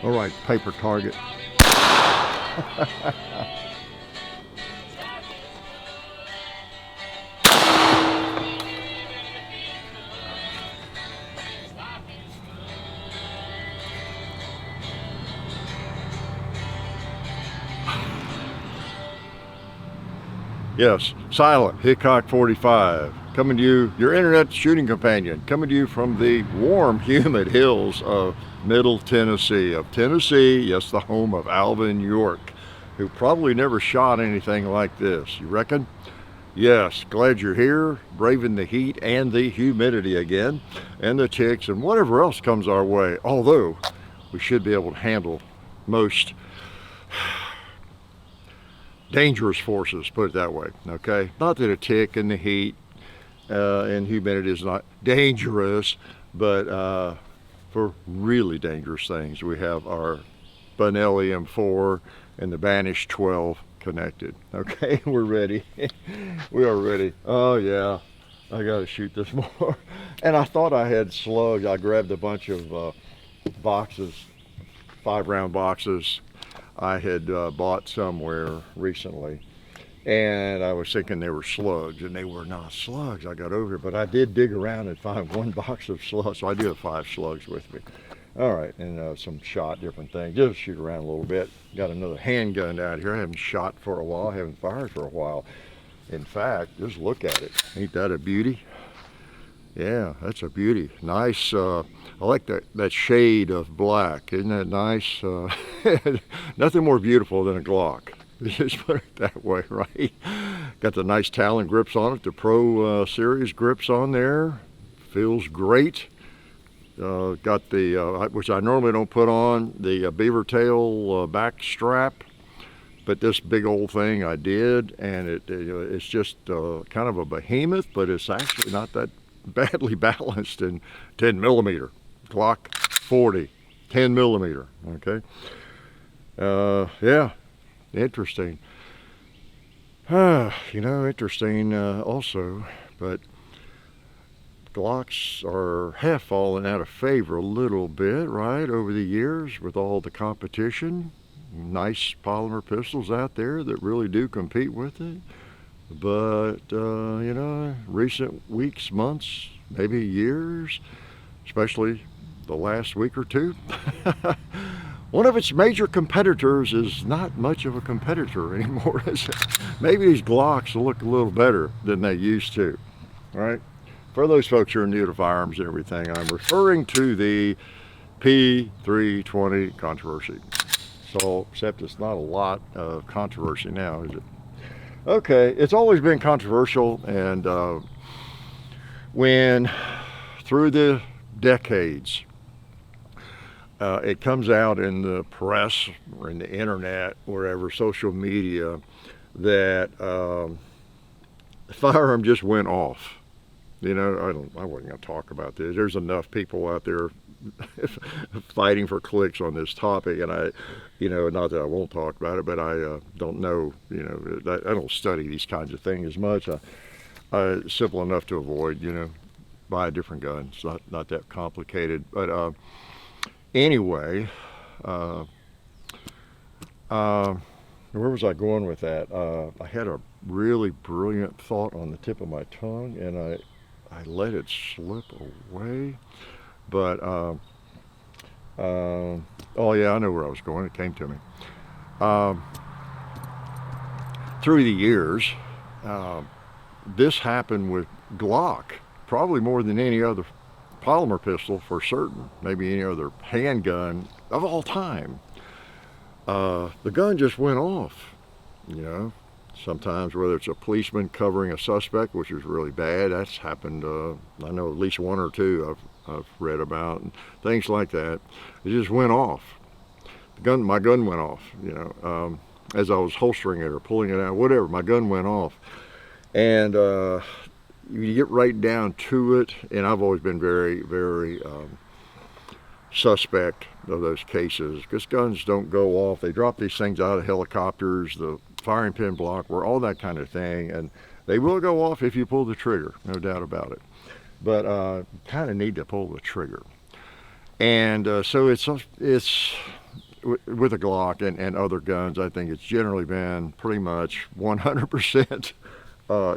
All right, paper target. Yes, silent, Hickok 45, coming to you, your internet shooting companion, coming to you from the warm, humid hills of Middle Tennessee, yes, the home of Alvin York, who probably never shot anything like this. You reckon? Yes, glad you're here, braving the heat and the humidity again, and the ticks and whatever else comes our way, although we should be able to handle most dangerous forces, put it that way, okay? Not that a tick and the heat and humidity is not dangerous, but for really dangerous things, we have our Benelli M4 and the Banish 12 connected, okay? We're ready. We are ready. Oh yeah, I gotta shoot this more. And I thought I had slugs. I grabbed a bunch of boxes, 5-round boxes I had bought somewhere recently, and I was thinking they were slugs, and they were not slugs. I got over it, but I did dig around and find one box of slugs, so I do have 5 slugs with me. All right, and some shot, different things, just shoot around a little bit. Got another handgun out here. I haven't shot for a while, I haven't fired for a while. In fact, just look at it. Ain't that a beauty? Yeah, that's a beauty. Nice, I like that shade of black. Isn't that nice? Nothing more beautiful than a Glock. Just put it that way, right? Got the nice Talon grips on it, the Pro Series grips on there. Feels great. Got the, which I normally don't put on, the beaver tail back strap. But this big old thing I did, and it's just kind of a behemoth, but it's actually not that badly balanced in 10 millimeter. Glock 40, 10 millimeter, okay? Yeah, interesting. You know, interesting also, but Glocks have fallen out of favor a little bit, right, over the years with all the competition. Nice polymer pistols out there that really do compete with it. But, you know, recent weeks, months, maybe years, especially the last week or two, one of its major competitors is not much of a competitor anymore, is it? Maybe these Glocks will look a little better than they used to, right? For those folks who are new to firearms and everything, I'm referring to the P320 controversy. So, except it's not a lot of controversy now, is it? Okay, it's always been controversial, and when through the decades it comes out in the press or in the internet, wherever, social media, that the firearm just went off. You know, I wasn't going to talk about this. There's enough people out there fighting for clicks on this topic, and you know, not that I won't talk about it, but I don't know, you know, I don't study these kinds of things as much. Simple enough to avoid, you know, buy a different gun. It's not that complicated. But anyway, where was I going with that? I had a really brilliant thought on the tip of my tongue, and I let it slip away. But, oh yeah, I know where I was going. It came to me. Through the years, this happened with Glock, probably more than any other polymer pistol for certain, maybe any other handgun of all time. The gun just went off, you know. Sometimes, whether it's a policeman covering a suspect, which is really bad, that's happened, I know at least 1 or 2 I've read about, and things like that. It just went off. My gun went off, you know, as I was holstering it or pulling it out, whatever, my gun went off. And you get right down to it, and I've always been very, very suspect of those cases, because guns don't go off. They drop these things out of helicopters, the firing pin block, or all that kind of thing, and they will go off if you pull the trigger, no doubt about it. But kind of need to pull the trigger. And so it's with a Glock and other guns, I think it's generally been pretty much 100%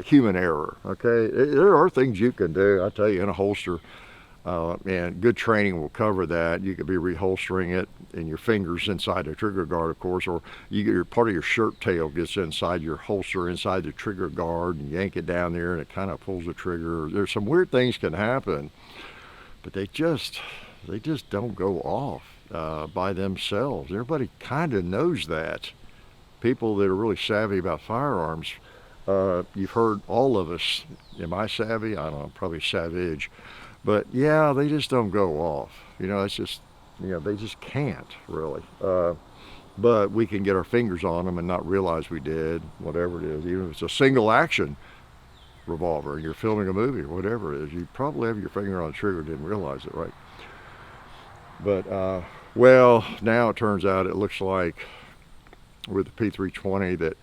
human error. Okay, there are things you can do. I tell you, in a holster, and good training will cover that. You could be reholstering it, and your fingers inside the trigger guard, of course, or you get part of your shirt tail gets inside your holster, inside the trigger guard, and yank it down there, and it kind of pulls the trigger. There's some weird things can happen, but they just don't go off by themselves. Everybody kind of knows that. People that are really savvy about firearms, you've heard all of us. Am I savvy? I don't know, probably savage. But yeah, they just don't go off. It's just, they just can't really. But we can get our fingers on them and not realize we did, whatever it is. Even if it's a single action revolver and you're filming a movie or whatever it is, you probably have your finger on the trigger and didn't realize it, right? But, well, now it turns out it looks like with the P320 that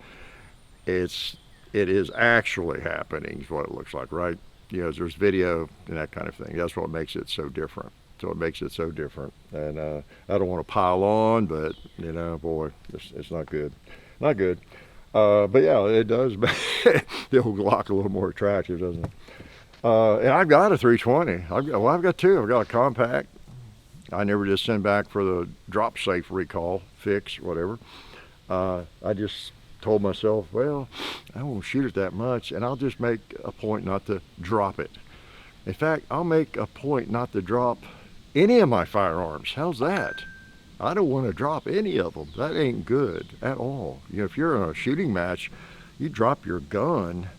it is actually happening, is what it looks like, right? There's video and that kind of thing. That's what makes it so different. And I don't want to pile on, but boy, it's not good. Not good. But yeah, it does make the old Glock a little more attractive, doesn't it? And I've got a 320. I've got two. I've got a compact. I never just send back for the drop safe recall, fix, whatever. I just told myself, well, I won't shoot it that much, and I'll just make a point not to drop it. In fact, I'll make a point not to drop any of my firearms. How's that? I don't want to drop any of them. That ain't good at all. If you're in a shooting match, you drop your gun,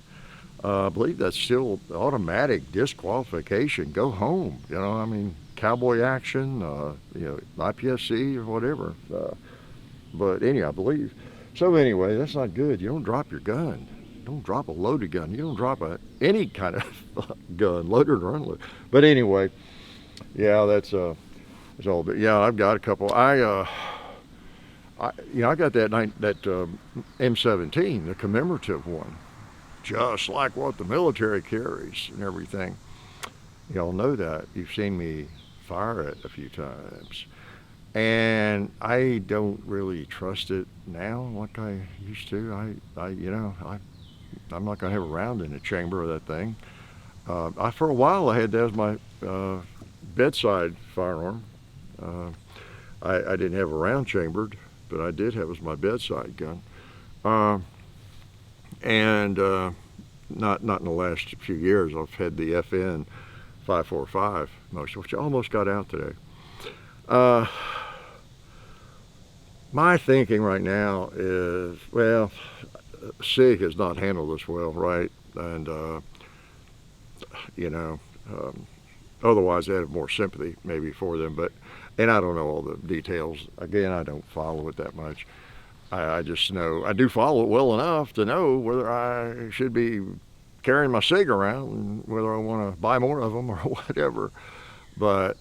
I believe that's still automatic disqualification. Go home. Cowboy action, IPSC or whatever. But anyhow, I believe. So anyway, that's not good. You don't drop your gun. You don't drop a loaded gun. You don't drop any kind of gun, loaded or unloaded. But anyway, yeah, that's all. But yeah, I've got a couple. I got that M17, the commemorative one, just like what the military carries and everything. Y'all know that. You've seen me fire it a few times. And I don't really trust it now like I used to. I'm not going to have a round in the chamber of that thing. For a while I had that as my bedside firearm. I didn't have a round chambered, but I did have it as my bedside gun. And not in the last few years. I've had the FN 545 most, which I almost got out today. My thinking right now is, well, SIG has not handled this well, right? And, otherwise I'd have more sympathy maybe for them, and I don't know all the details. Again, I don't follow it that much. I just know, I do follow it well enough to know whether I should be carrying my SIG around and whether I want to buy more of them or whatever. But,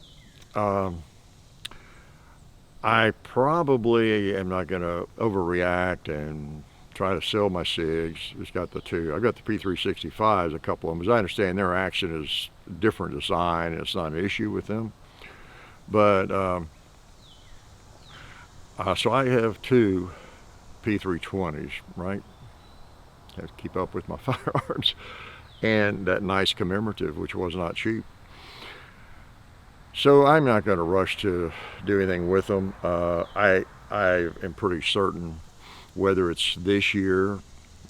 I probably am not going to overreact and try to sell my SIGs. It's got the two. I've got the P365s, a couple of them. As I understand, their action is different design. It's not an issue with them. But, so I have two P320s, right? I have to keep up with my firearms. And that nice commemorative, which was not cheap. So I'm not going to rush to do anything with them. I am pretty certain whether it's this year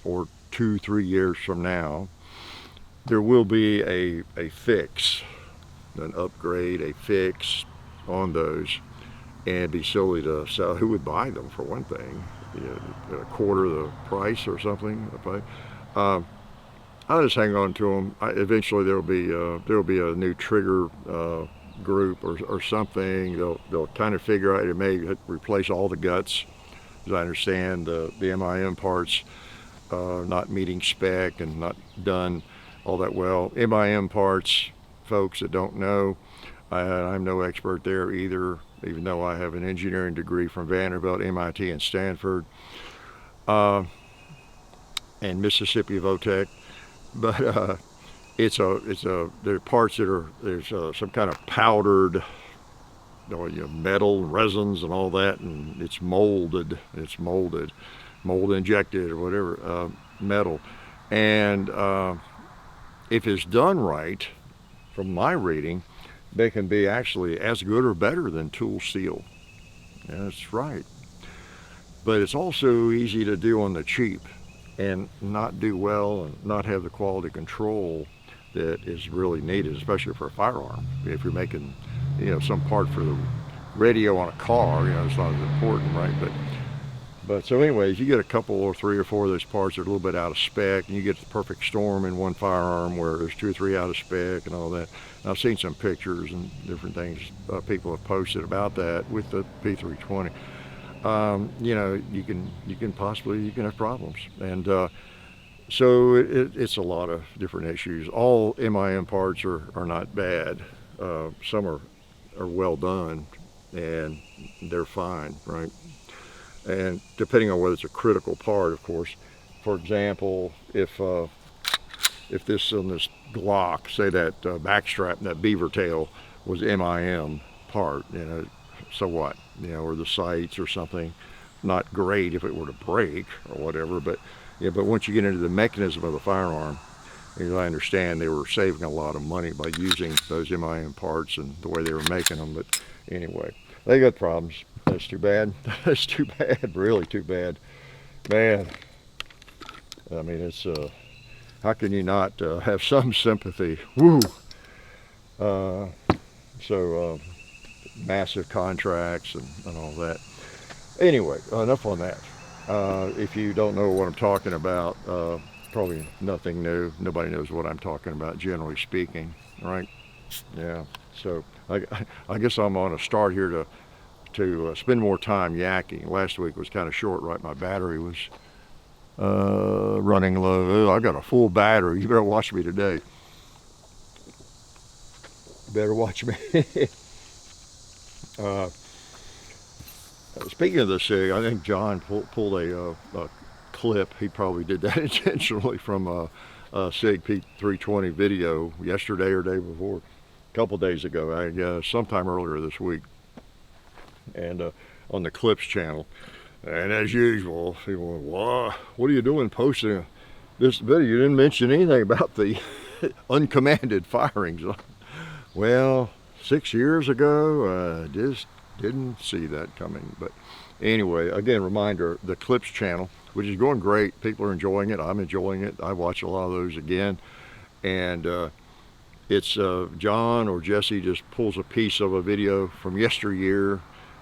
or 2-3 years from now, there will be a fix, an upgrade, a fix on those, and it'd be silly to sell. Who would buy them, for one thing? A quarter the price or something. I'll just hang on to them. Eventually there'll be a new trigger group or something. They'll kind of figure out it may replace all the guts. As I understand, the MIM parts not meeting spec and not done all that well. MIM parts, folks that don't know, I'm no expert there either, even though I have an engineering degree from Vanderbilt, MIT, and Stanford, and Mississippi Votech. But there are parts that are, there's some kind of powdered metal and resins and all that, and it's molded, mold injected or whatever, metal. And if it's done right, from my reading, they can be actually as good or better than tool steel. That's right. But it's also easy to do on the cheap and not do well and not have the quality control that is really needed, especially for a firearm. If you're making, some part for the radio on a car, it's not as important, right? But so anyways, you get a couple or 3 or 4 of those parts that are a little bit out of spec, and you get the perfect storm in one firearm where there's 2 or 3 out of spec and all that. And I've seen some pictures and different things people have posted about that with the P320. You can have problems, and so it's a lot of different issues. All MIM parts are not bad. Some are well done, and they're fine, right? And depending on whether it's a critical part, of course. For example, if this on this Glock, say that backstrap and that beaver tail was MIM part, so what? Or the sights or something, not great if it were to break or whatever, but once you get into the mechanism of the firearm, as I understand, they were saving a lot of money by using those MIM parts and the way they were making them. But anyway, they got problems. That's too bad. That's too bad, really too bad. Man, I mean, it's, how can you not have some sympathy? Woo! Massive contracts and all that. Anyway, enough on that. If you don't know what I'm talking about, probably nothing new. Nobody knows what I'm talking about, generally speaking, right? Yeah. So I guess I'm on a start here to spend more time yakking. Last week was kind of short, right? My battery was running low. I got a full battery. You better watch me today. Better watch me. Speaking of the SIG, I think John pulled a clip. He probably did that intentionally from a SIG P320 video yesterday or day before, a couple days ago, sometime earlier this week, and on the Clips channel. And as usual, people went, what are you doing posting this video? You didn't mention anything about the uncommanded firings. Well, 6 years ago, just didn't see that coming. But anyway, again, reminder, the Clips channel, which is going great. People are enjoying it. I'm enjoying it. I watch a lot of those again. And it's John or Jesse just pulls a piece of a video from yesteryear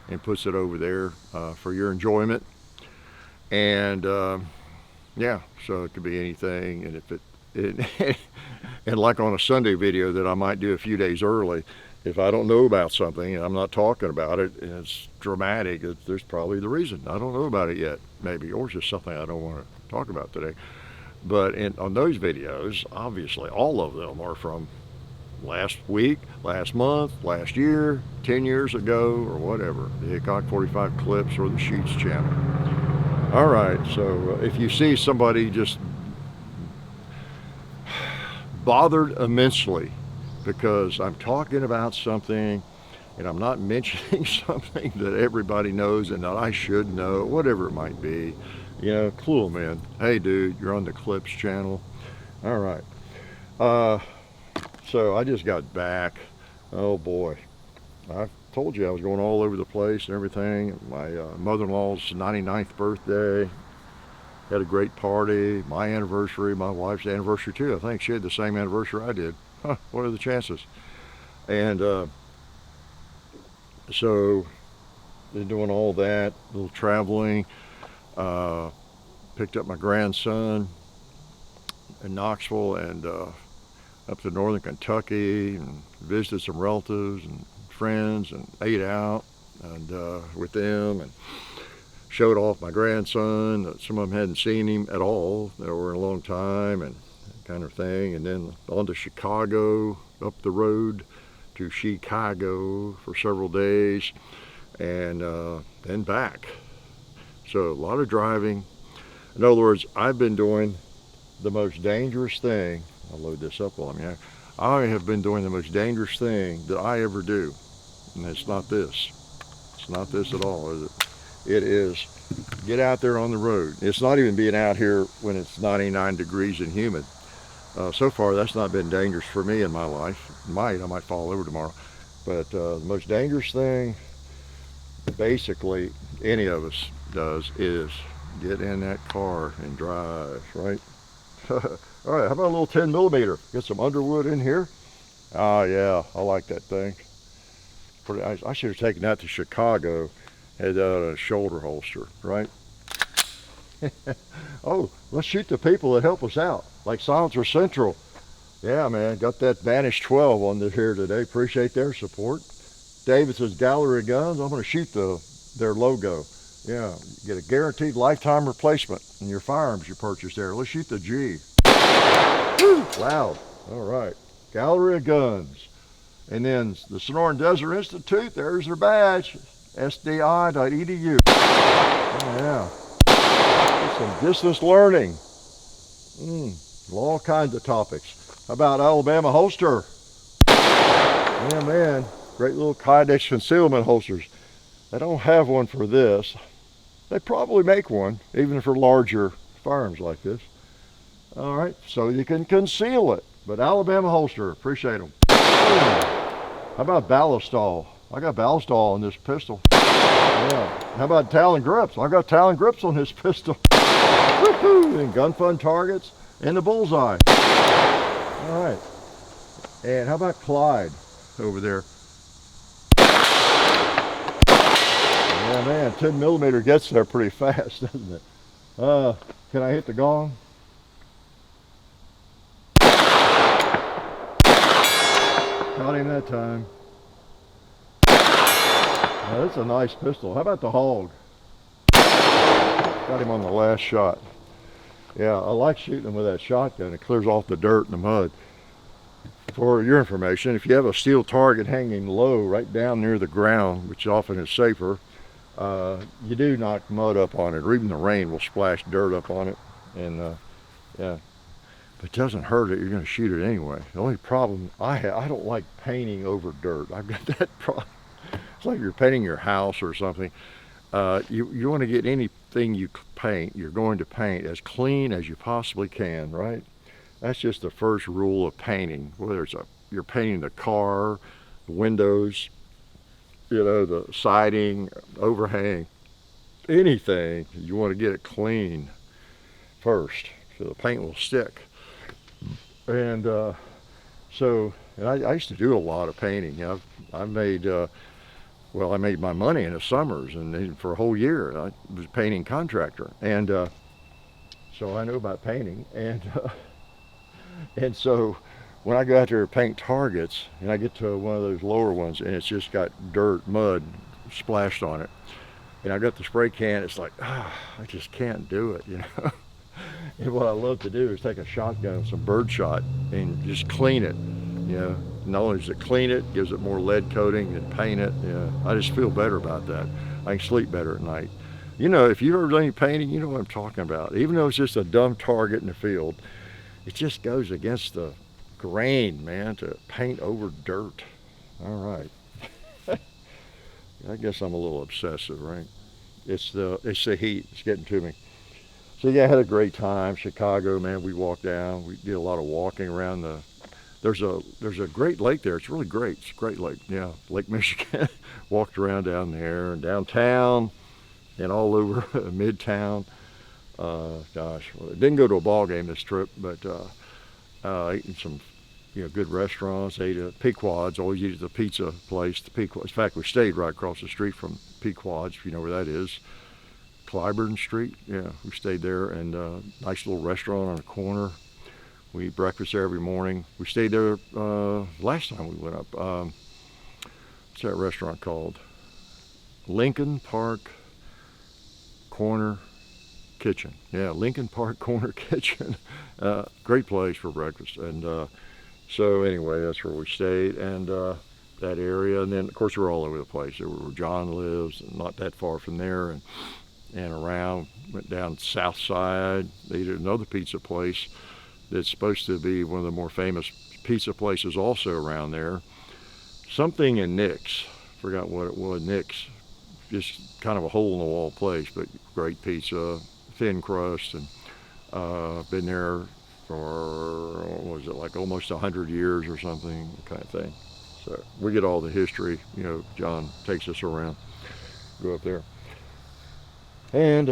and puts it over there for your enjoyment. And yeah, so it could be anything. And if it and like on a Sunday video that I might do a few days early, if I don't know about something and I'm not talking about it and it's dramatic, there's probably the reason. I don't know about it yet, maybe, or it's just something I don't want to talk about today. But on those videos, obviously, all of them are from last week, last month, last year, 10 years ago, or whatever. The Hickok 45 Clips or the Sheets channel. All right, so if you see somebody just bothered immensely because I'm talking about something and I'm not mentioning something that everybody knows and that I should know, whatever it might be, clue them in. Hey dude, you're on the Clips channel. All right. So I just got back. Oh boy. I told you I was going all over the place and everything. My mother-in-law's 99th birthday. Had a great party. My anniversary, my wife's anniversary too. I think she had the same anniversary I did. Huh, what are the chances? And so been doing all that, a little traveling. Picked up my grandson in Knoxville and up to northern Kentucky and visited some relatives and friends and ate out and with them and showed off my grandson. Some of them hadn't seen him at all or in a long time and kind of thing. And then on to Chicago, up the road to Chicago for several days and then back. So a lot of driving. In other words, I've been doing the most dangerous thing. I'll load this up on me. I have been doing the most dangerous thing that I ever do. And it's not this. It's not this at all, is it? It is get out there on the road. It's not even being out here when it's 99 degrees and humid. So far, that's not been dangerous for me in my life. I might fall over tomorrow. But the most dangerous thing, basically, any of us does is get in that car and drive, right? All right, how about a little 10 millimeter? Get some Underwood in here. Oh yeah, I like that thing. I should have taken that to Chicago, had that on a shoulder holster, right? Oh, let's shoot the people that help us out, like Silencer Central. Yeah, man, got that Banish 12 on this here today. Appreciate their support. Davidson's Gallery of Guns. I'm going to shoot their logo. Yeah, get a guaranteed lifetime replacement in your firearms you purchase there. Let's shoot the G. Woo, loud. All right, Gallery of Guns. And then the Sonoran Desert Institute, there's their badge, sdi.edu. Oh, yeah. Some distance learning. All kinds of topics. How about Alabama holster? Yeah, man. Great little Kydex concealment holsters. They don't have one for this. They probably make one, even for larger firearms like this. All right, so you can conceal it. But Alabama holster, appreciate them. How about Ballistol? I got Ballistol on this pistol. Yeah. How about Talon grips? I got Talon grips on this pistol. Woohoo! And gun fun targets and the bullseye. All right. And how about Clyde over there? Yeah, man, 10 millimeter gets there pretty fast, doesn't it? Can I hit the gong? Got him that time. Now, that's a nice pistol. How about the Hog? Got him on the last shot. Yeah, I like shooting them with that shotgun. It clears off the dirt and the mud. For your information, if you have a steel target hanging low right down near the ground, which often is safer, you do knock mud up on it, or even the rain will splash dirt up on it. And yeah, but it doesn't hurt it. You're going to shoot it anyway. The only problem I don't like painting over dirt. I've got that problem. It's like you're painting your house or something. You want to get anything you paint, you're going to paint as clean as you possibly can, right? That's just the first rule of painting. Whether it's you're painting the car, the windows, you know, the siding, overhang, anything, you want to get it clean first so the paint will stick. And I used to do a lot of painting. I made well, I made my money in the summers, and for a whole year I was a painting contractor, and so I know about painting. And so when I go out there to paint targets, and I get to one of those lower ones, and it's just got dirt, mud splashed on it, and I got the spray can, it's like, I just can't do it, you know. And what I love to do is take a shotgun, some bird shot, and just clean it, you know. Not only does it clean it, gives it more lead coating than paint it. Yeah, I just feel better about that. I can sleep better at night. You know, if you've ever done any painting, you know what I'm talking about. Even though it's just a dumb target in the field, it just goes against the grain, man, to paint over dirt. All right. I guess I'm a little obsessive, right? It's the heat. It's getting to me. So yeah, I had a great time. Chicago, man, we walked down. We did a lot of walking around the, there's a great lake there. It's really great. It's a great lake. Yeah, Lake Michigan. Walked around down there and downtown and all over Midtown. Gosh, well, didn't go to a ball game this trip, but eating some, you know, good restaurants. Ate at Pequod's. Always eat at the pizza place. The Pequod's. In fact, we stayed right across the street from Pequod's, if you know where that is. Clyburn Street. Yeah, we stayed there, and nice little restaurant on a corner. We eat breakfast there every morning. We stayed there last time we went up. What's that restaurant called? Lincoln Park Corner Kitchen. Yeah, Lincoln Park Corner Kitchen. Great place for breakfast. And so anyway, that's where we stayed, and that area. And then, of course, we're all over the place. There where John lives, and not that far from there, and around. Went down South Side. They ate at another pizza place that's supposed to be one of the more famous pizza places also around there. Something in Nick's. forgot what it was, Nick's. Just kind of a hole in the wall place, but great pizza, thin crust, and been there for, what was it, like almost 100 years or something, kind of thing. So we get all the history, you know, John takes us around, go up there. And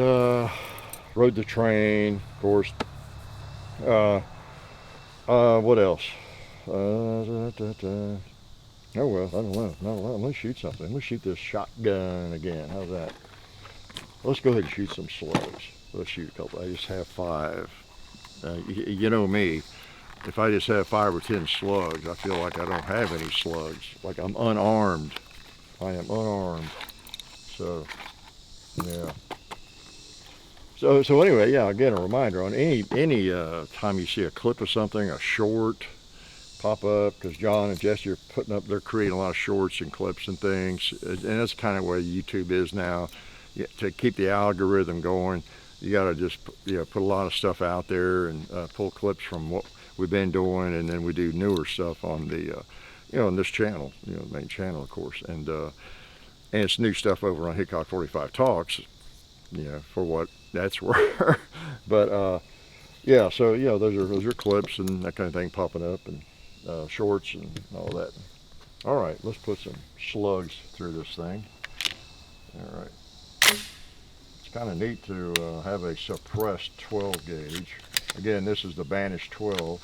rode the train, of course. What else? Oh well, I don't know. No, let's shoot something. Let's shoot this shotgun again. How's that? Let's go ahead and shoot some slugs. Let's shoot a couple. I just have 5. You know me. If I just have 5 or 10 slugs, I feel like I don't have any slugs. Like I'm unarmed. I am unarmed. So, yeah. So anyway, yeah. Again, a reminder on any time you see a clip of something, a short pop up, because John and Jesse are putting up, they're creating a lot of shorts and clips and things, and that's kind of where YouTube is now. To keep the algorithm going, you got to just put a lot of stuff out there and pull clips from what we've been doing, and then we do newer stuff on the on this channel, the main channel, of course, and it's new stuff over on Hickok 45 Talks, for what that's worth. But yeah, so those are clips and that kind of thing popping up, and shorts and all that. All right, let's put some slugs through this thing. All right. It's kind of neat to have a suppressed 12 gauge. Again, this is the Banish 12.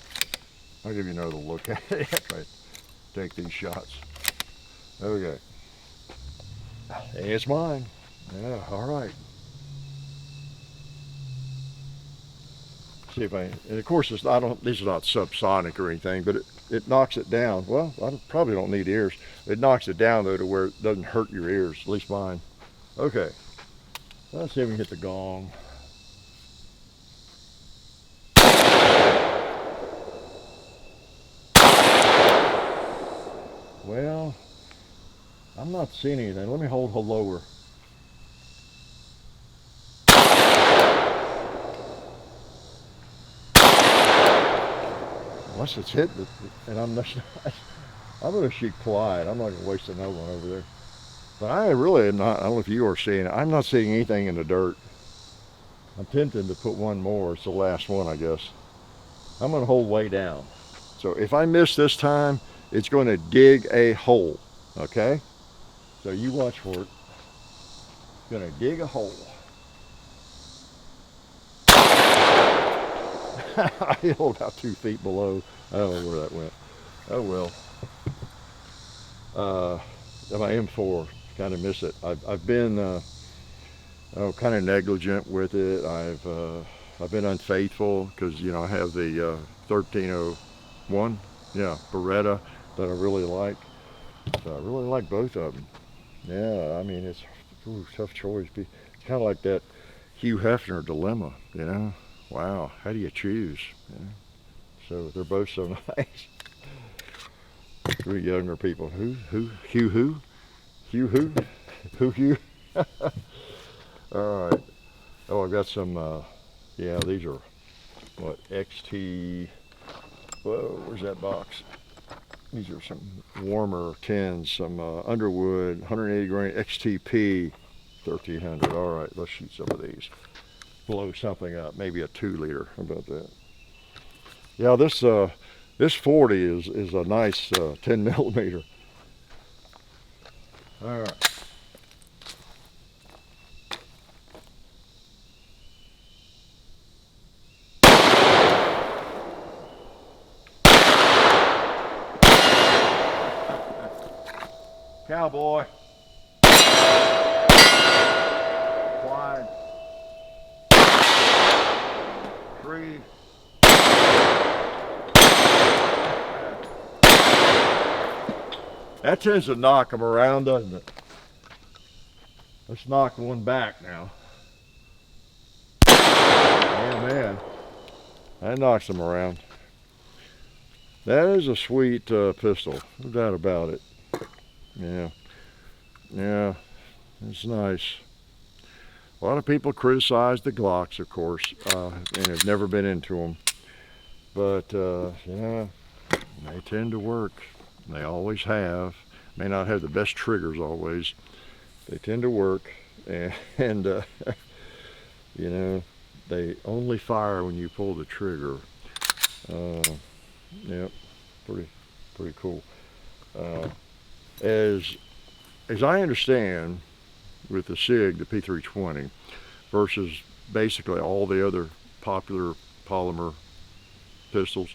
I'll give you another look at it after I take these shots. Okay. It's mine. Yeah, all right. See if and of course these are not subsonic or anything, but it knocks it down. Well, I probably don't need ears. It knocks it down though to where it doesn't hurt your ears, at least mine. Okay, let's see if we can hit the gong. Well, I'm not seeing anything. Let me hold lower. Once it's hit, and I'm going to shoot quiet. I'm not going to waste another one over there. But I really am not, I don't know if you are seeing it, I'm not seeing anything in the dirt. I'm tempted to put one more. It's the last one, I guess. I'm going to hold way down. So if I miss this time, it's going to dig a hole, okay? So you watch for it. It's going to dig a hole. I hit about 2 feet below. I don't know where that went. Oh well. My M4, kind of miss it. I've been kind of negligent with it. I've been unfaithful because I have the 1301, Beretta that I really like. So I really like both of them. Yeah, I mean it's tough choice. It's kind of like that Hugh Hefner dilemma, Wow, how do you choose? So they're both so nice. 3 younger people. Hugh? Hugh? All right. Oh, I've got some, these are, what, XT, whoa, where's that box? These are some warmer tins, some Underwood, 180 grain XTP 1300. All right, let's shoot some of these. Blow something up, maybe a 2 liter. How about that? Yeah, this 40 is a nice 10 millimeter. All right. Cowboy. Wide. 3. That tends to knock them around, doesn't it? Let's knock one back now. Oh man, that knocks them around. That is a sweet pistol, no doubt about it. Yeah, it's nice. A lot of people criticize the Glocks, of course, and have never been into them. But, they tend to work. They always have. may not have the best triggers always. They tend to work, and you know, they only fire when you pull the trigger. Yeah, pretty cool. As I understand, with the SIG, the P320, versus basically all the other popular polymer pistols,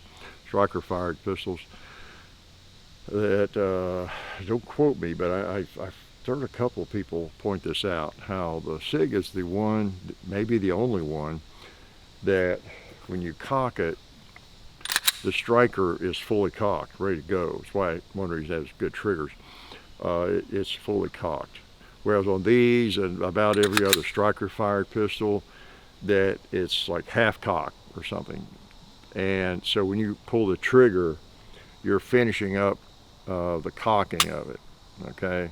striker fired pistols, that don't quote me, but I've heard a couple of people point this out, how the SIG is the one, maybe the only one, that when you cock it, the striker is fully cocked, ready to go. That's why one reason it has good triggers. It's fully cocked. Whereas on these and about every other striker fired pistol, that it's like half cocked or something. And so when you pull the trigger, you're finishing up the cocking of it, okay?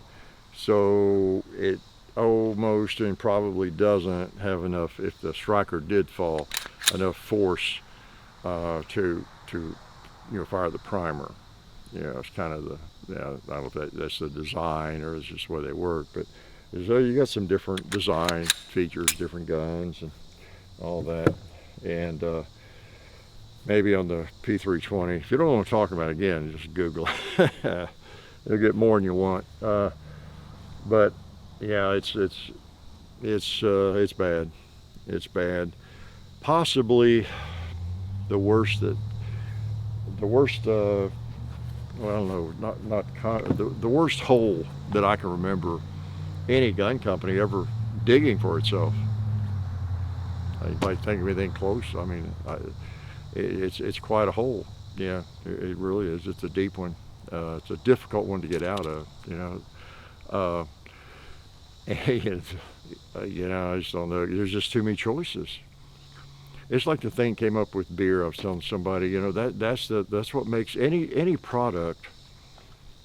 So it almost and probably doesn't have enough, if the striker did fall, enough force to fire the primer. It's kind of the, I don't know if that's the design or it's just the way they work, but so you got some different design features, different guns and all that. And maybe on the P320, if you don't want to talk about it again, just Google it. You'll get more than you want. But yeah, it's bad. It's bad. Possibly the worst, well, I don't know, the worst hole that I can remember any gun company ever digging for itself. Anybody think of anything close? I mean, it's quite a hole. Yeah, it really is. It's a deep one. It's a difficult one to get out of, and I just don't know. There's just too many choices. It's like the thing came up with beer. I was telling somebody, that's what makes any product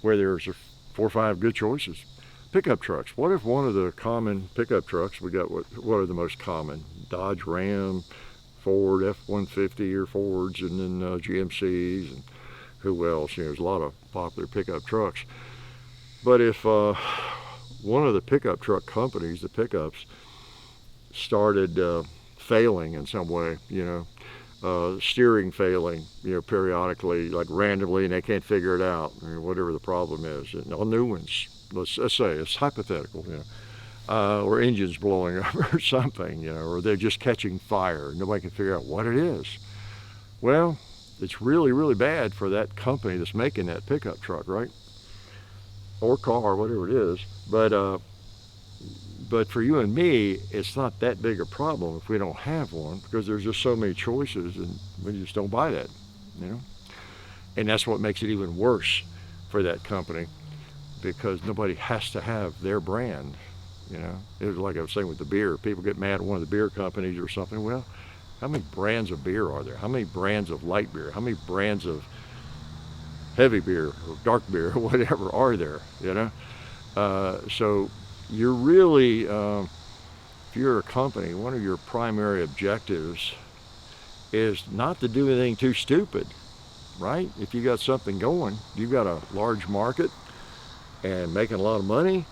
where there's 4 or 5 good choices. Pickup trucks. What if one of the common pickup trucks, we got what are the most common? Dodge Ram, Ford F-150 or Fords, and then GMCs, and who else? There's a lot of popular pickup trucks. But if one of the pickup truck companies, the pickups, started failing in some way, steering failing, periodically, like randomly, and they can't figure it out, whatever the problem is. And on new ones, let's say, it's hypothetical, or engines blowing up or something, or they're just catching fire. Nobody can figure out what it is. Well, it's really, really bad for that company that's making that pickup truck, right? Or car, whatever it is. But for you and me, it's not that big a problem if we don't have one, because there's just so many choices and we just don't buy that, And that's what makes it even worse for that company, because nobody has to have their brand, It was like I was saying with the beer. People get mad at one of the beer companies or something. Well, how many brands of beer are there? How many brands of light beer? How many brands of heavy beer or dark beer or whatever are there, So you're really, if you're a company, one of your primary objectives is not to do anything too stupid, right? If you got something going, you've got a large market and making a lot of money,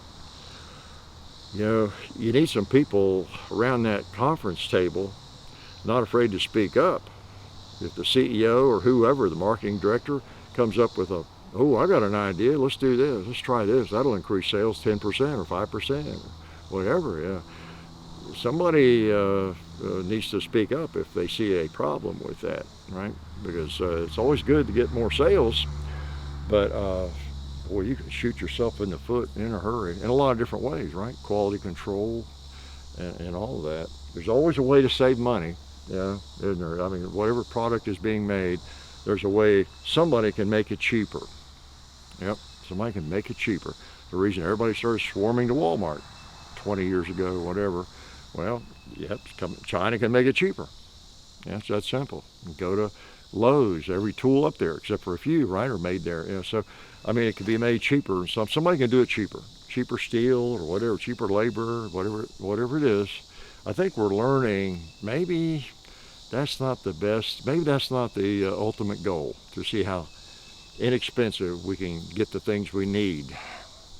you need some people around that conference table not afraid to speak up. If the CEO or whoever, the marketing director, comes up with I got an idea, let's do this, let's try this, that'll increase sales 10% or 5%, or whatever, Somebody needs to speak up if they see a problem with that, right? Because it's always good to get more sales, but you can shoot yourself in the foot in a hurry in a lot of different ways, right? Quality control and all of that. There's always a way to save money, isn't there? I mean, whatever product is being made, there's a way somebody can make it cheaper. Yep, somebody can make it cheaper. The reason everybody started swarming to Walmart 20 years ago or whatever, well, China can make it cheaper. It's that simple. You go to Lowe's, every tool up there, except for a few, right, are made there. So, I mean, it can be made cheaper. Somebody can do it cheaper. Cheaper steel or whatever, cheaper labor, whatever it is. I think we're learning maybe that's not the best, maybe that's not the ultimate goal, to see how inexpensive we can get the things we need.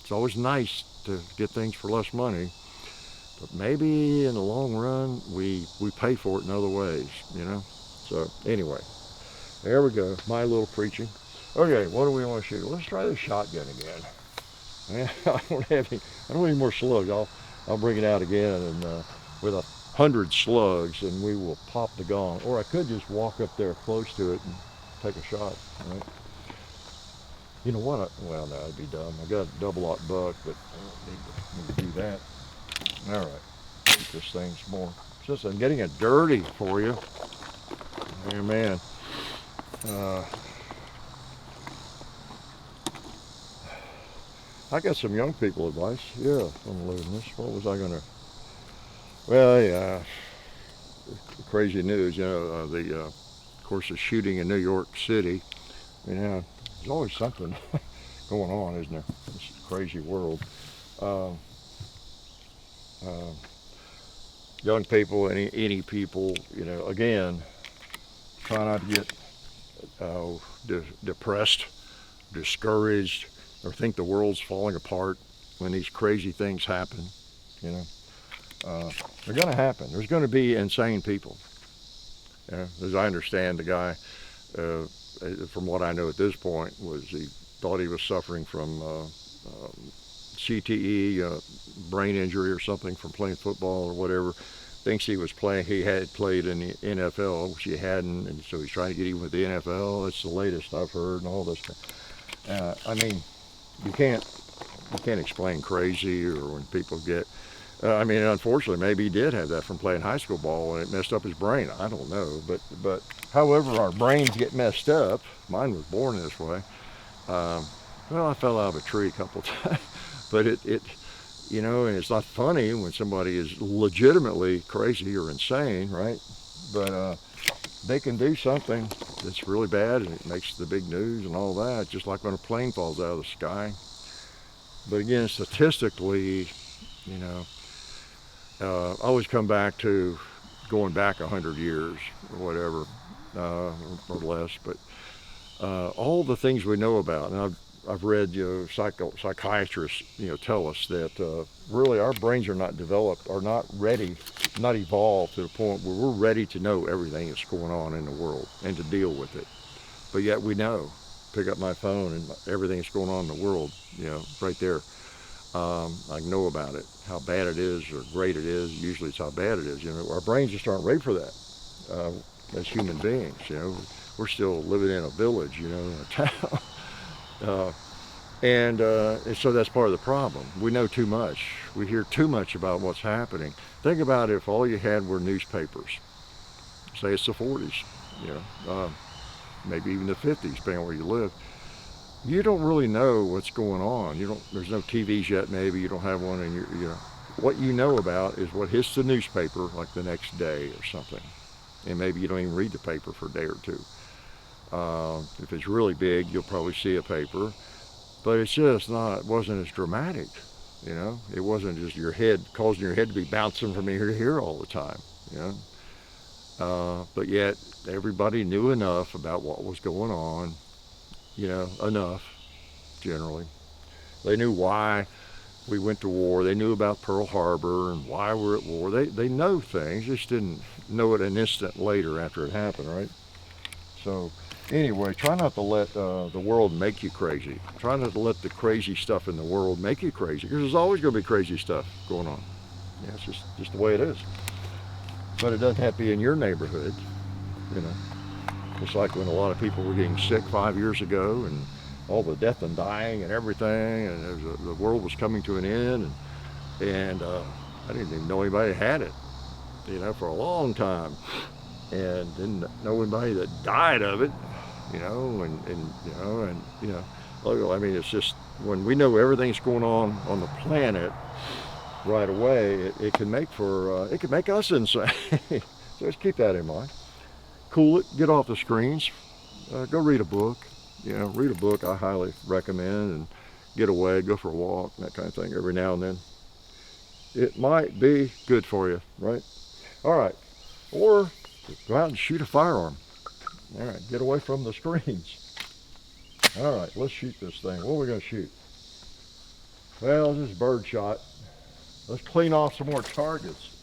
It's always nice to get things for less money, but maybe in the long run, we pay for it in other ways, you know? So anyway, there we go, my little preaching. Okay, what do we want to shoot? Let's try this shotgun again. Man, I don't have any more slugs. I'll bring it out again and with 100 slugs, and we will pop the gong. Or I could just walk up there close to it and take a shot, right? You know what? Well, no, that'd be dumb. I got a double-aught buck, but I don't need to do that. All right, keep this thing more. Just I'm getting it dirty for you. Hey, man. I got some young people advice. Yeah, I'm leaving this. What was I gonna? Well, yeah, crazy news. You know, of course, the shooting in New York City. You know, there's always something going on, isn't there? This crazy world. Young people, any people. You know, again, try not to get depressed, discouraged, or think the world's falling apart when these crazy things happen. You know, they're going to happen. There's going to be insane people. You know, as I understand, the guy, from what I know at this point, he thought he was suffering from CTE, brain injury or something from playing football or whatever. Thinks he had played in the NFL, which he hadn't, and so he's trying to get even with the NFL. That's the latest I've heard, and all this. I mean, you can't explain crazy, or when people get. I mean, unfortunately, maybe he did have that from playing high school ball, and it messed up his brain. I don't know, but however our brains get messed up, mine was born this way. Well, I fell out of a tree a couple of times, but it you know, and it's not funny when somebody is legitimately crazy or insane, right? But they can do something that's really bad, and it makes the big news and all that, just like when a plane falls out of the sky. But again, statistically, you know, I always come back to going back 100 years or whatever, or less, but all the things we know about, and I've read, you know, psychiatrists, you know, tell us that really our brains are not developed, are not ready, not evolved to the point where we're ready to know everything that's going on in the world and to deal with it. But yet we know. Pick up my phone and everything that's going on in the world, you know, right there. I know about it, how bad it is or great it is. Usually it's how bad it is. You know, our brains just aren't ready for that as human beings. You know, we're still living in a village, you know, in a town. And so that's part of the problem. We know too much. We hear too much about what's happening. Think about if all you had were newspapers. Say it's the 40s, you know, maybe even the 50s, depending on where you live. You don't really know what's going on. There's no TVs yet, maybe. You don't have one, and you know, what you know about is what hits the newspaper like the next day or something. And maybe you don't even read the paper for a day or two. If it's really big, you'll probably see a paper, but it's just not, it wasn't as dramatic, you know? It wasn't just your head, causing your head to be bouncing from here to here all the time, you know? But yet, everybody knew enough about what was going on, you know, enough, generally. They knew why we went to war. They knew about Pearl Harbor and why we're at war. They know things, just didn't know it an instant later after it happened, right? So, anyway, try not to let the world make you crazy. Try not to let the crazy stuff in the world make you crazy, because there's always going to be crazy stuff going on. Yeah, it's just the way it is. But it doesn't have to be in your neighborhood, you know. It's like when a lot of people were getting sick 5 years ago, and all the death and dying and everything, and the world was coming to an end, and I didn't even know anybody had it, you know, for a long time, and didn't know anybody that died of it. You know, I mean, it's just when we know everything's going on the planet right away, it can make us insane. So just keep that in mind. Cool it, get off the screens, go read a book. You know, read a book I highly recommend, and get away, go for a walk, that kind of thing every now and then. It might be good for you, right? All right, or go out and shoot a firearm. All right, get away from the screens. All right, let's shoot this thing. What are we going to shoot? Well, this is bird shot. Let's clean off some more targets.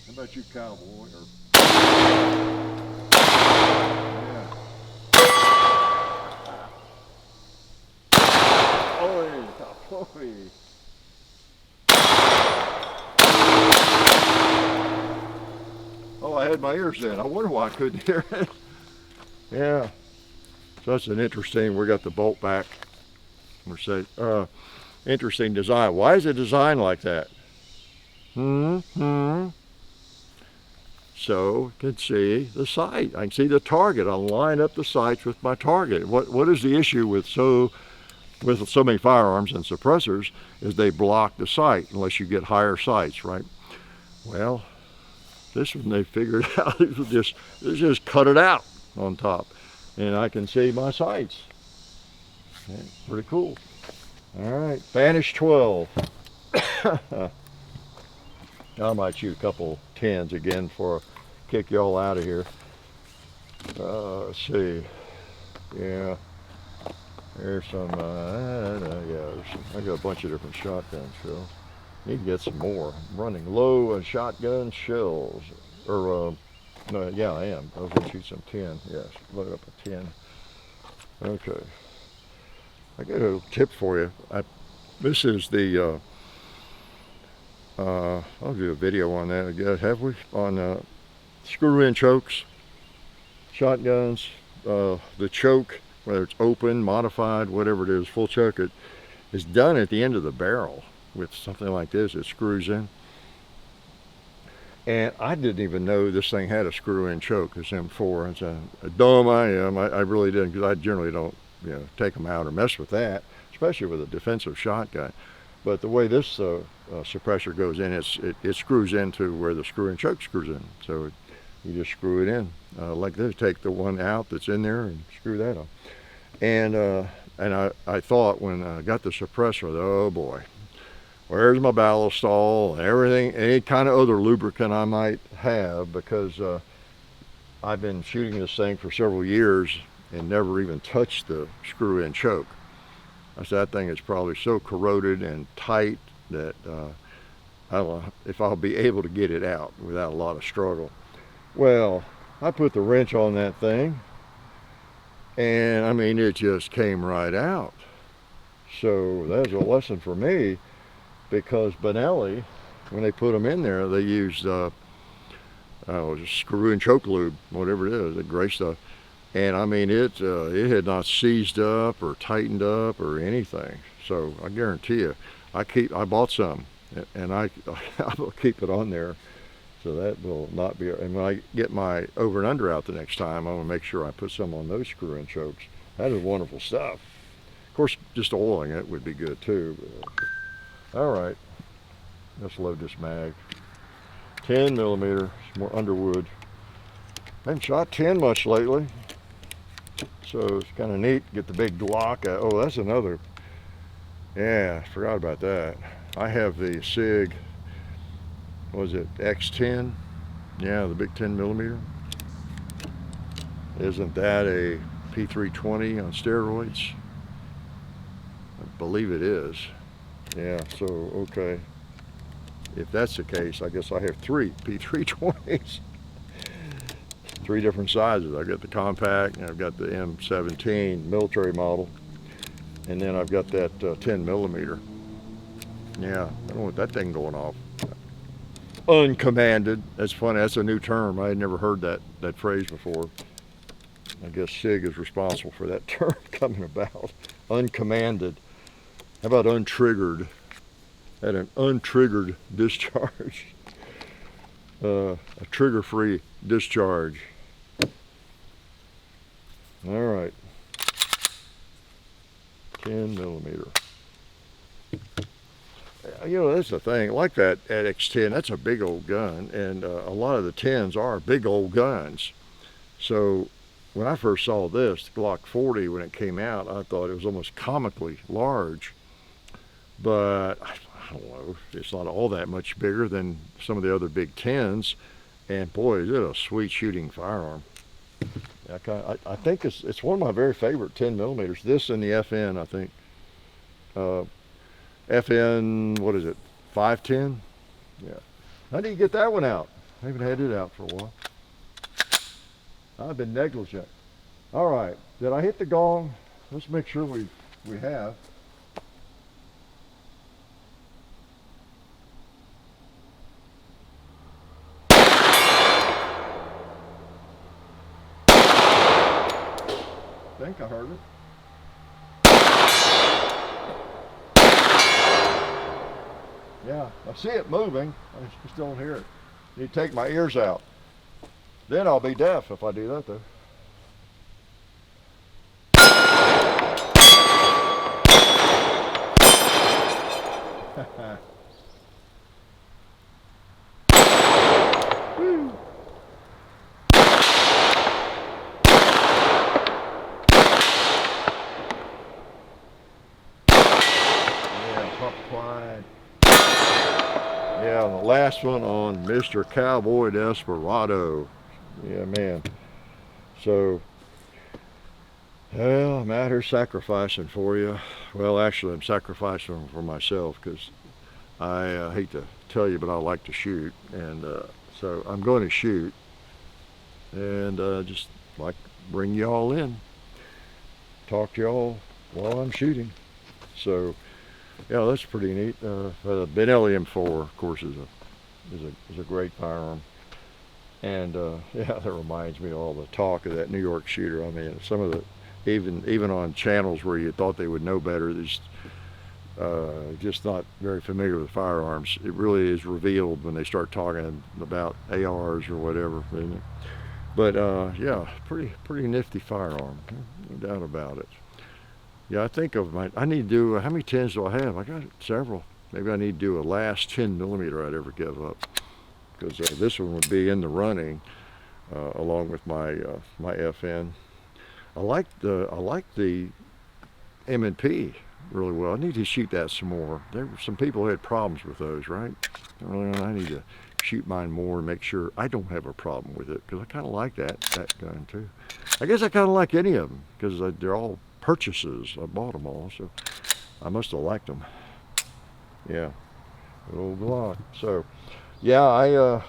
How about you, cowboy? Yeah. Oi, cowboy. Oh, I had my ears in. I wonder why I couldn't hear it. Yeah. So that's an interesting, we got the bolt back. We're saying, interesting design. Why is it designed like that? So you can see the sight. I can see the target. I'll line up the sights with my target. What is the issue with so many firearms and suppressors is they block the sight unless you get higher sights, right? Well, this one they figured out. They just cut it out on top, and I can see my sights. Yeah, pretty cool. All right, Banish 12. I might shoot a couple 10s again before I kick y'all out of here. Let's see. Yeah, there's some. I got a bunch of different shotgun shells. Need to get some more. I'm running low on shotgun shells. Or no, yeah, I am. I was gonna shoot some 10. Yes, load up a 10. Okay. I got a tip for you. This is the. I'll do a video on that again. Have we? On screw-in chokes, shotguns. The choke, whether it's open, modified, whatever it is, full choke, it is done at the end of the barrel with something like this. It screws in. And I didn't even know this thing had a screw-in choke. It's M4. It's a dumb I am. I really didn't, because I generally don't, take them out or mess with that, especially with a defensive shotgun. But the way this suppressor goes in, it screws into where the screw-in choke screws in. So you just screw it in like this. Take the one out that's in there and screw that on. And I thought when I got the suppressor, oh boy, where's my Ballistol and everything, any kind of other lubricant I might have, because I've been shooting this thing for several years and never even touched the screw-in choke. I said, that thing is probably so corroded and tight that I don't know if I'll be able to get it out without a lot of struggle. Well, I put the wrench on that thing, and I mean, it just came right out. So that's a lesson for me, because Benelli, when they put them in there, they used screw-in choke lube, whatever it is, the gray stuff. And I mean, it had not seized up or tightened up or anything. So I guarantee you, I bought some, and I will keep it on there, so that will not be. And when I get my over and under out the next time, I'm gonna make sure I put some on those screw-in chokes. That is wonderful stuff. Of course, just oiling it would be good too. But, all right, let's load this mag. 10 millimeter, some more Underwood. I haven't shot 10 much lately. So it's kind of neat to get the big Glock out. Oh, that's another. Yeah, I forgot about that. I have the SIG, was it X10? Yeah, the big 10 millimeter. Isn't that a P320 on steroids? I believe it is. Yeah, so okay. If that's the case, I guess I have 3 P320s. 3 different sizes. I've got the compact, and I've got the M17 military model, and then I've got that 10 millimeter. Yeah, I don't want that thing going off. Uncommanded. That's funny. That's a new term. I had never heard that phrase before. I guess SIG is responsible for that term coming about. Uncommanded. How about untriggered? At an untriggered discharge. A trigger-free discharge. All right, 10 millimeter. That's the thing. Like that at X10, that's a big old gun, and a lot of the 10s are big old guns. So when I first saw this, the Glock 40, when it came out, I thought it was almost comically large. But I don't know, it's not all that much bigger than some of the other big 10s. And boy, is it a sweet shooting firearm. I think it's one of my very favorite 10 millimeters. This and the FN, I think. FN, what is it? 510. Yeah. How do you get that one out? I haven't had it out for a while. I've been negligent. All right. Did I hit the gong? Let's make sure we have. I think I heard it. Yeah, I see it moving. I just don't hear it. Need to take my ears out. Then I'll be deaf if I do that, though. Yeah, the last one on Mr. Cowboy Desperado. Yeah, man. So, well, I'm out here sacrificing for you. Well, actually, I'm sacrificing for myself because I hate to tell you, but I like to shoot. And so I'm going to shoot and just like bring y'all in, talk to y'all while I'm shooting. So, yeah, that's pretty neat. The Benelli M4, of course, is a great firearm, and yeah, that reminds me of all the talk of that New York shooter. I mean, some of the even on channels where you thought they would know better, just not very familiar with firearms. It really is revealed when they start talking about ARs or whatever. Isn't it? But yeah, pretty nifty firearm, no doubt about it. Yeah, I think I need to do, how many 10s do I have? I got several. Maybe I need to do a last 10 millimeter I'd ever give up. Because this one would be in the running along with my my FN. I like the M&P really well. I need to shoot that some more. There were some people who had problems with those, right? I need to shoot mine more and make sure I don't have a problem with it, because I kind of like that gun too. I guess I kind of like any of them because they're all purchases. I bought them all, so I must have liked them. Yeah, old Glock. So, yeah, I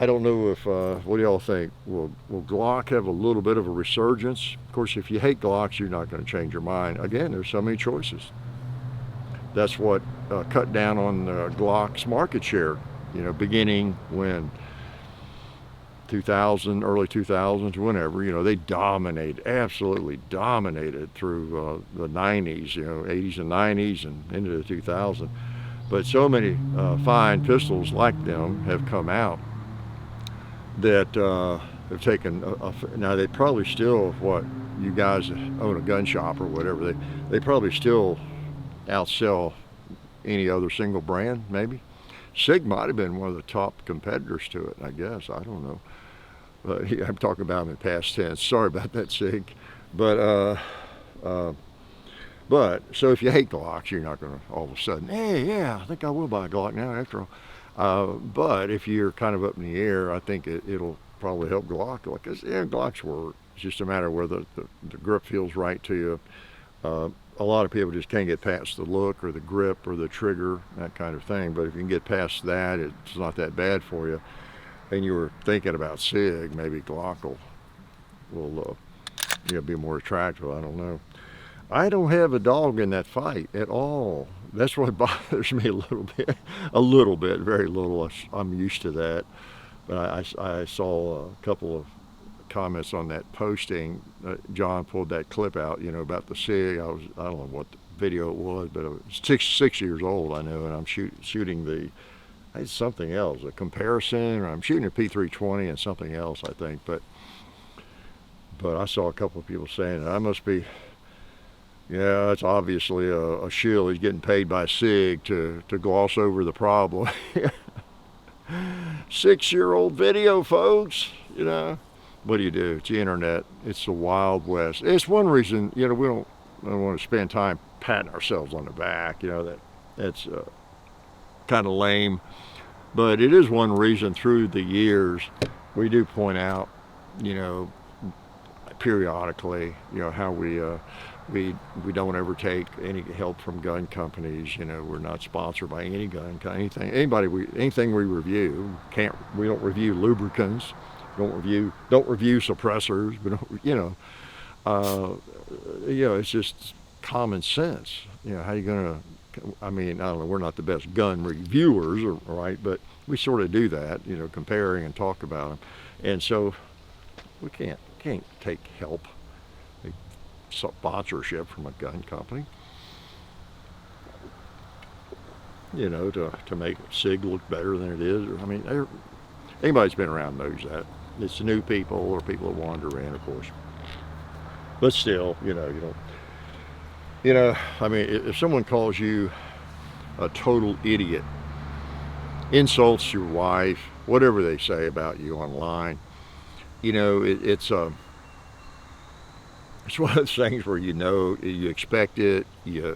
don't know if what do y'all think? Will Glock have a little bit of a resurgence? Of course, if you hate Glocks, you're not going to change your mind. Again, there's so many choices. That's what cut down on Glock's market share. You know, beginning when 2000, early 2000s, whenever, you know, they dominated, absolutely dominated through the 90s, you know, 80s and 90s and into the 2000s. But so many fine pistols like them have come out that have taken, now they probably still, what, you guys own a gun shop or whatever, they probably still outsell any other single brand, maybe. SIG might have been one of the top competitors to it, I guess. I don't know. I'm talking about them in past tense. Sorry about that, SIG. But so if you hate Glocks, you're not going to all of a sudden, hey, yeah, I think I will buy a Glock now after all. But if you're kind of up in the air, I think it'll probably help Glock. Because yeah, Glocks work. It's just a matter of whether the grip feels right to you. A lot of people just can't get past the look or the grip or the trigger, that kind of thing. But if you can get past that, it's not that bad for you. And you were thinking about SIG, maybe Glock will be more attractive. I don't know. I don't have a dog in that fight at all. That's what bothers me a little bit, very little. I'm used to that. But I saw a couple of comments on that posting. John pulled that clip out, you know, about the SIG. I don't know what the video it was, but it was six years old, I know, and I'm shooting it's something else, a comparison, or I'm shooting a P320 and something else, I think. But I saw a couple of people saying that I must be, yeah, it's obviously a shill. He's getting paid by SIG to gloss over the problem. 6-year-old video, folks, you know. What do you do? It's the internet. It's the Wild West. It's one reason, you know, we don't want to spend time patting ourselves on the back. You know, that's kind of lame. But it is one reason through the years we do point out, you know, periodically, how we don't ever take any help from gun companies. We're not sponsored by any gun company, anything we review. We don't review lubricants, don't review suppressors. We don't, it's just common sense. How you gonna? I mean, I don't know. We're not the best gun reviewers, right? But we sort of do that, comparing and talk about them, and so we can't take help, sponsorship from a gun company, to make SIG look better than it is. I mean, anybody's been around knows that. It's new people or people that wander in, of course. But still, you don't. I mean, if someone calls you a total idiot, insults your wife, whatever they say about you online, it's one of those things where you expect it. You'd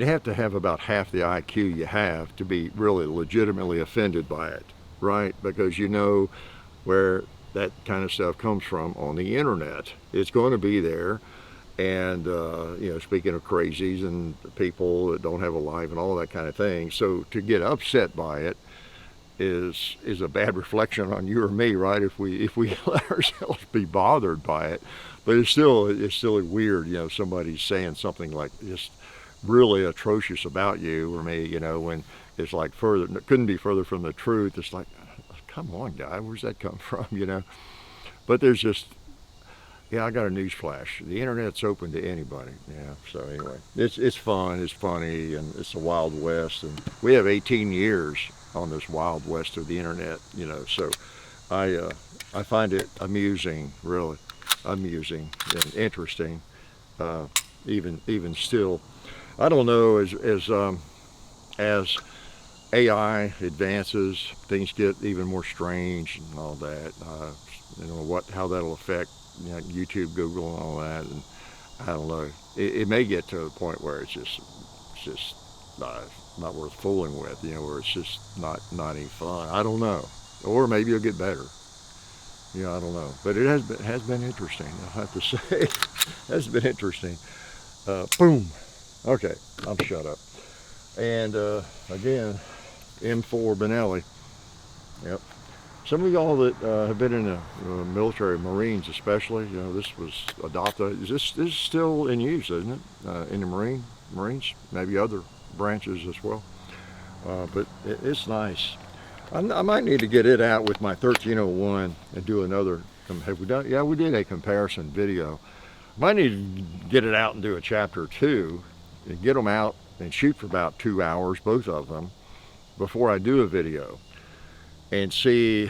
have to have about half the IQ you have to be really legitimately offended by it, right? Because where that kind of stuff comes from on the internet. It's going to be there. And, speaking of crazies and people that don't have a life and all that kind of thing. So to get upset by it is a bad reflection on you or me, right? If we let ourselves be bothered by it. But it's still weird, somebody's saying something like just really atrocious about you or me, when it's like couldn't be further from the truth. It's like, come on, guy, where's that come from, But there's just, I got a news flash. The internet's open to anybody. Yeah. So anyway, it's fun, it's funny, and it's the Wild West, and we have 18 years on this Wild West of the internet. So I find it amusing, really amusing and interesting. Even still, I don't know as AI advances, things get even more strange and all that. How that'll affect YouTube, Google, and all that. And I don't know. It may get to a point where it's just not worth fooling with. Where it's just not any fun. I don't know. Or maybe it'll get better. I don't know. But it has been interesting. I have to say, it has been interesting. Boom. Okay, I'm shut up. And again, M4 Benelli. Yep. Some of y'all that have been in the military, Marines especially, this was adopted. This is still in use, isn't it? In the Marines, maybe other branches as well. But it's nice. I might need to get it out with my 1301 and do another. Have we done? Yeah, we did a comparison video. Might need to get it out and do a chapter 2 and get them out and shoot for about 2 hours, both of them, before I do a video, and see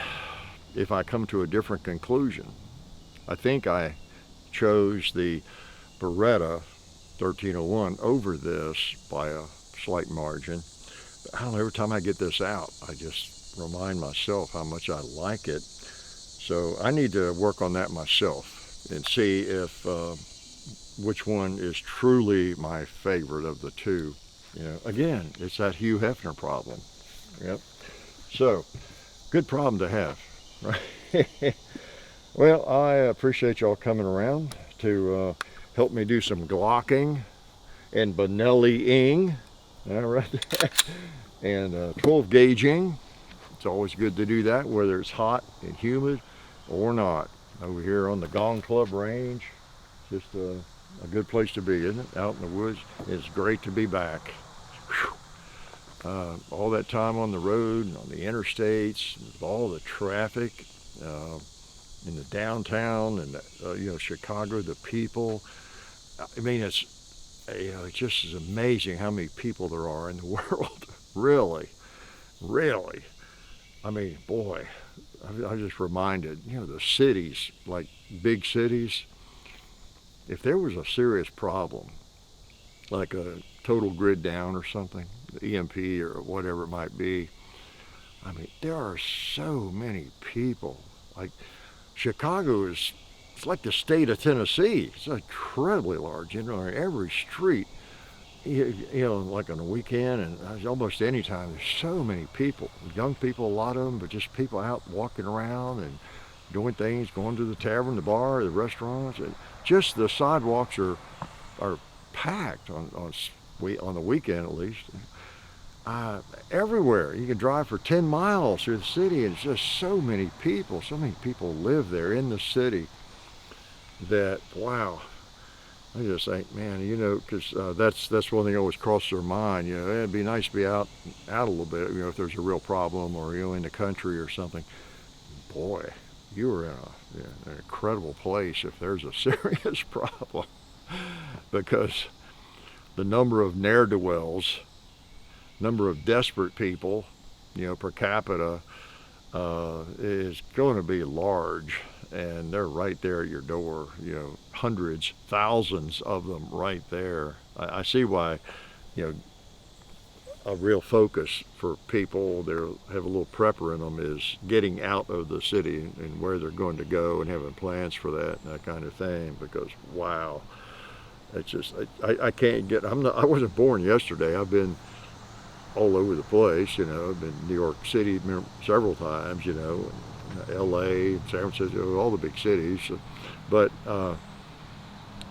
if I come to a different conclusion. I think I chose the Beretta 1301 over this by a slight margin. But I don't know, every time I get this out, I just remind myself how much I like it. So I need to work on that myself and see if which one is truly my favorite of the two. Again, it's that Hugh Hefner problem. Yep. So, good problem to have, right? Well, I appreciate y'all coming around to help me do some glocking and Benelli-ing, all right, and 12 gauging. It's always good to do that, whether it's hot and humid or not. Over here on the Gong Club range, just a good place to be, isn't it? Out in the woods. It's great to be back. All that time on the road and on the interstates, all the traffic in the downtown and Chicago, the people. I mean, it's just is amazing how many people there are in the world. Really. I mean, boy, I just reminded, the cities, like big cities, if there was a serious problem, like a total grid down or something, EMP or whatever it might be, I mean, there are so many people. Like Chicago it's like the state of Tennessee. It's incredibly large, every street, like on a weekend and almost any time, there's so many people, young people, a lot of them, but just people out walking around and doing things, going to the tavern, the bar, the restaurants. And just the sidewalks are packed on the weekend at least. Everywhere. You can drive for 10 miles through the city, and it's just so many people live there in the city that, wow. I just think, man, you know, because that's one thing that always crosses their mind. You know, it'd be nice to be out a little bit. You know, if there's a real problem, or you know, in the country or something. Boy, you are in an incredible place if there's a serious problem, because the number of ne'er-do-wells, number of desperate people, you know, per capita is going to be large. And they're right there at your door, you know, hundreds, thousands of them right there. I see why, you know, a real focus for people that have a little prepper in them is getting out of the city and where they're going to go, and having plans for that and that kind of thing. Because wow, it's just I can't get. I wasn't born yesterday. I've been all over the place. You know, I've been in New York City several times. You know. LA, San Francisco, all the big cities, but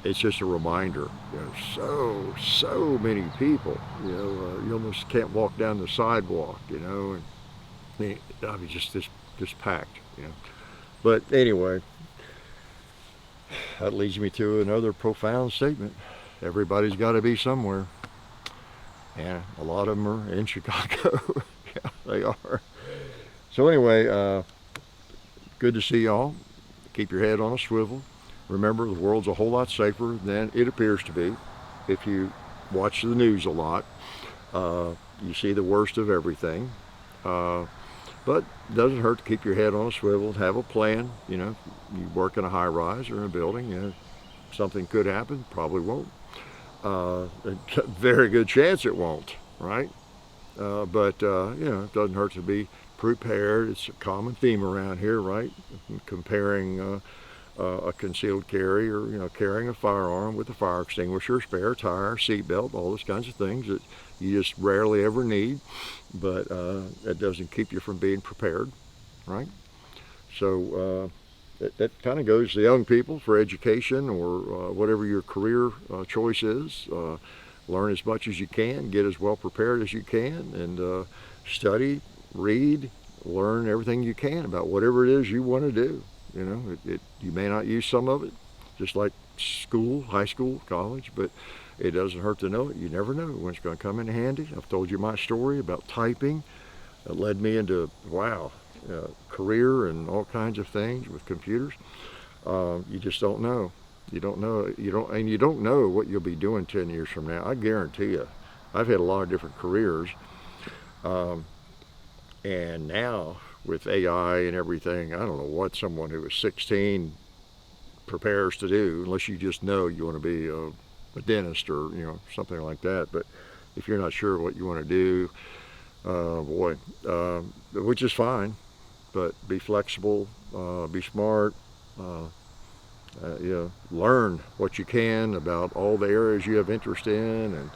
it's just a reminder, you know, so many people, you know, you almost can't walk down the sidewalk, you know, and I mean, just packed, you know. But anyway, that leads me to another profound statement. Everybody's got to be somewhere, and a lot of them are in Chicago. Yeah, they are. So anyway, good to see y'all. Keep your head on a swivel. Remember, the world's a whole lot safer than it appears to be. If you watch the news a lot, you see the worst of everything. But it doesn't hurt to keep your head on a swivel, have a plan. You know, you work in a high rise or in a building, you know, something could happen, probably won't. Very good chance it won't, right? But you know, it doesn't hurt to be prepared. It's a common theme around here, right? Comparing a concealed carry, or you know, carrying a firearm with a fire extinguisher, spare tire, seatbelt, all those kinds of things that you just rarely ever need, but that doesn't keep you from being prepared, right? So that kind of goes to young people for education, or whatever your career choice is. Learn as much as you can, get as well prepared as you can, and study, read, learn everything you can about whatever it is you want to do. You know, you may not use some of it, just like school, high school, college, but it doesn't hurt to know it. You never know when it's going to come in handy. I've told you my story about typing. It led me into, wow, career and all kinds of things with computers. You just don't know. You don't know. You don't know what you'll be doing 10 years from now. I guarantee you. I've had a lot of different careers. And now with AI and everything, I don't know what someone who is 16 prepares to do, unless you just know you want to be a dentist or, you know, something like that. But if you're not sure what you want to do, which is fine, but be flexible, be smart, you know, learn what you can about all the areas you have interest in, and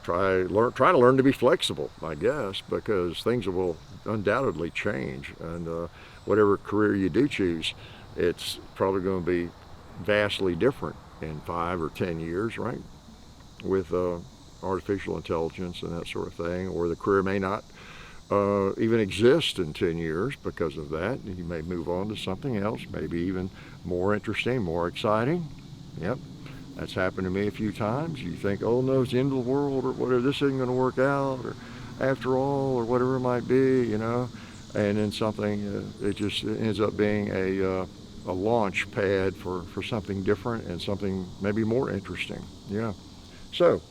try to learn to be flexible, I guess, because things will undoubtedly change, and whatever career you do choose, it's probably going to be vastly different in 5 or 10 years, right? With artificial intelligence and that sort of thing, or the career may not even exist in 10 years because of that. You may move on to something else, maybe even more interesting, more exciting. Yep. That's happened to me a few times. You think, oh no, it's the end of the world, or whatever, this isn't going to work out, or after all, or whatever it might be, you know. And then something, it just ends up being a launch pad for something different and something maybe more interesting. Yeah. So,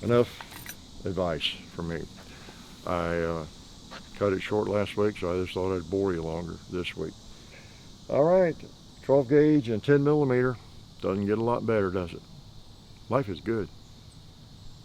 enough advice from me. I cut it short last week, so I just thought I'd bore you longer this week. All right, 12 gauge and 10 millimeter. Doesn't get a lot better, does it? Life is good.